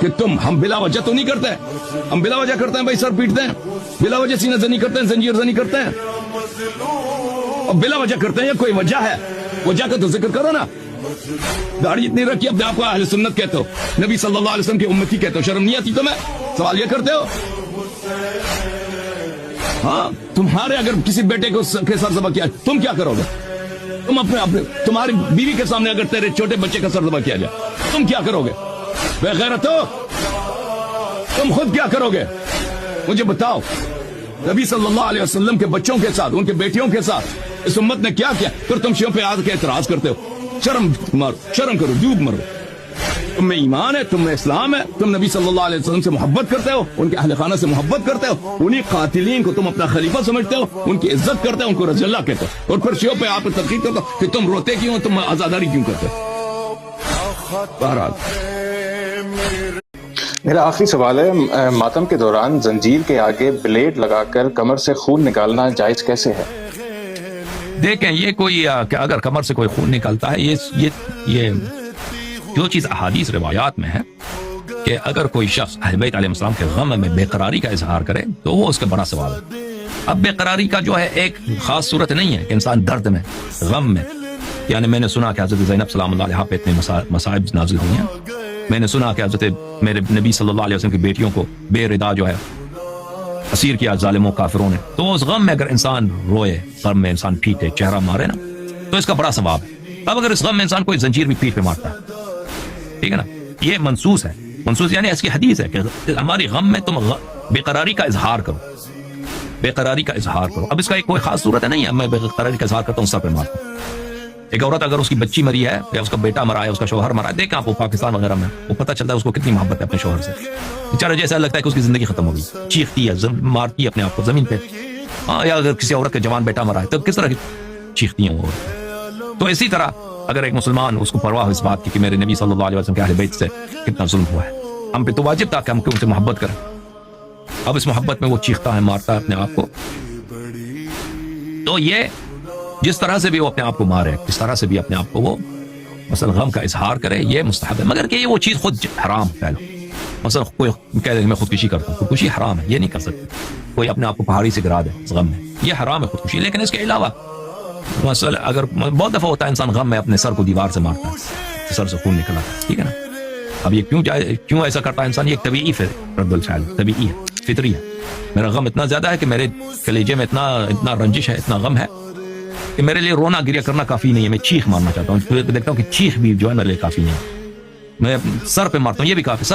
کہ ہم بلا وجہ تو نہیں کرتے، ہم بلا وجہ کرتے ہیں بھائی، سر پیٹتے ہیں، بلا وجہ سینہ زنی کرتے ہیں، زنجیر زنی کرتے ہیں، اور بلا وجہ کرتے ہیں، یا کوئی وجہ ہے، وجہ کا تو ذکر کرو نا. داڑھی اتنی رکھی اپنے آپ کو اہل سنت کہتے ہو، نبی صلی اللہ علیہ وسلم کی امتی کہتے ہو، شرم نہیں آتی تمہیں؟ سوال یہ کرتے ہو. ہاں تمہارے اگر کسی بیٹے کو کے سر ذبح کیا تم کیا کرو گے؟ تم اپنے تمہاری بیوی کے سامنے اگر تیرے چھوٹے بچے کا سر ذبح کیا جائے تم کیا کرو گے؟ بے غیرت ہو تم، خود کیا کرو گے مجھے بتاؤ. نبی صلی اللہ علیہ وسلم کے بچوں کے ساتھ، ان کے بیٹیوں کے ساتھ اس امت نے کیا کیا؟ پھر تم شیعوں پہ آ کے اعتراض کرتے ہو. شرم مارو، شرم کرو، ڈوب مرو. تم میں ایمان ہے، تم میں اسلام ہے، تم نبی صلی اللہ علیہ وسلم سے محبت کرتے ہو، ان کے اہل خانہ سے محبت کرتے ہو، انہی قاتلین کو تم اپنا خلیفہ سمجھتے ہو، ان کی عزت کرتے ہو، ان کو رضی اللہ کہتے ہو، اور پھر شیعوں پہ آپ تنقید کرتے ہو کہ تم روتے کیوں، تم آزاداری کیوں کرتے ہو. بہرحال میرا آخری سوال ہے، ماتم کے دوران زنجیر کے آگے بلیڈ لگا کر کمر سے خون نکالنا جائز کیسے ہے؟ دیکھیں یہ کوئی کہ اگر کمر سے کوئی خون نکلتا ہے، یہ جو چیز احادیث روایات میں ہے کہ اگر کوئی شخص اہل بیت علیہ السلام کے غم میں بے قراری کا اظہار کرے تو وہ اس کا بڑا سوال ہے. اب بے قراری کا جو ہے ایک خاص صورت نہیں ہے کہ انسان درد میں، غم میں، یعنی میں نے سنا کہ حضرت زینب سلام اللہ علیہ پہ اتنے مصائب نازل ہوئی ہیں، میں نے سنا کہ حضرت میرے نبی صلی اللہ علیہ وسلم کی بیٹیوں کو بے ردا جو ہے اسیر کیا ظالموں کافروں نے. تو اس غم میں اگر انسان روئے، غم میں انسان پیٹے، چہرہ مارے نا، تو اس کا بڑا ثواب ہے. اب اگر اس غم میں انسان کوئی زنجیر بھی پیٹ پہ مارتا ہے، ٹھیک ہے نا، یہ منسوس ہے. منسوس یعنی اس کی حدیث ہے کہ ہماری غم میں تم بے قراری کا اظہار کرو، بے قراری کا اظہار کرو. اب اس کا ایک کوئی خاص صورت ہے نہیں ہے میں بے قراری کا اظہار کرتا ہوں سر پہ مارتا ہوں. ایک عورت اگر اس کی بچی مری ہے یا اس کا بیٹا مرا ہے، اس کا شوہر مرا ہے، دیکھیں آپ وہ پاکستان وغیرہ میں وہ پتہ چلتا ہے اس کو کتنی محبت ہے اپنے شوہر سے. بیچارہ جیسا لگتا ہے کہ اس کی زندگی ختم ہو گئی، چیختی ہے، مارتی ہے اپنے آپ کو زمین پہ. ہاں، یا اگر کسی عورت کا جوان بیٹا مرا ہے تو کس طرح چیختی ہیں وہ. تو اسی طرح اگر ایک مسلمان اس کو پرواہ ہو اس بات کی کہ میرے نبی صلی اللہ علیہ وسلم کے اہل بیت سے کتنا ظلم ہوا ہے، ہم پہ تو واجب تھا کہ ہم ان سے محبت کریں. اب اس محبت میں وہ چیختا ہے، مارتا ہے اپنے آپ کو، تو یہ جس طرح سے بھی وہ اپنے آپ کو مارے، جس طرح سے بھی اپنے آپ کو وہ مثلا غم کا اظہار کرے، یہ مستحب ہے. مگر کہ یہ وہ چیز خود حرام ہے. مثلا کوئی کہہ دے کہ میں خودکشی کرتا ہوں، خودکشی حرام ہے، یہ نہیں کر سکتے. کوئی اپنے آپ کو پہاڑی سے گرا دے اس غم میں، یہ حرام ہے خودکشی. لیکن اس کے علاوہ مثلا اگر بہت دفعہ ہوتا ہے انسان غم میں اپنے سر کو دیوار سے مارتا ہے، سر سے خون نکلا، ٹھیک ہے نا. اب یہ کیوں ایسا کرتا ہے انسان؟ یہ ایک طبیعی رد الفعل، طبیعی ہے، فطری ہے. میرا غم اتنا زیادہ ہے کہ میرے کلیجے میں اتنا رنجش ہے، اتنا غم ہے کہ میرے لیے رونا گریا کرنا کافی نہیں ہے، میں چیخ مارنا چاہتا ہوں. دیکھتا ہوں کہ چیخ بھی جو ہے میرے لیے کافی نہیں ہے، میں سر پہ مارتا ہوں، یہ بھی کافی.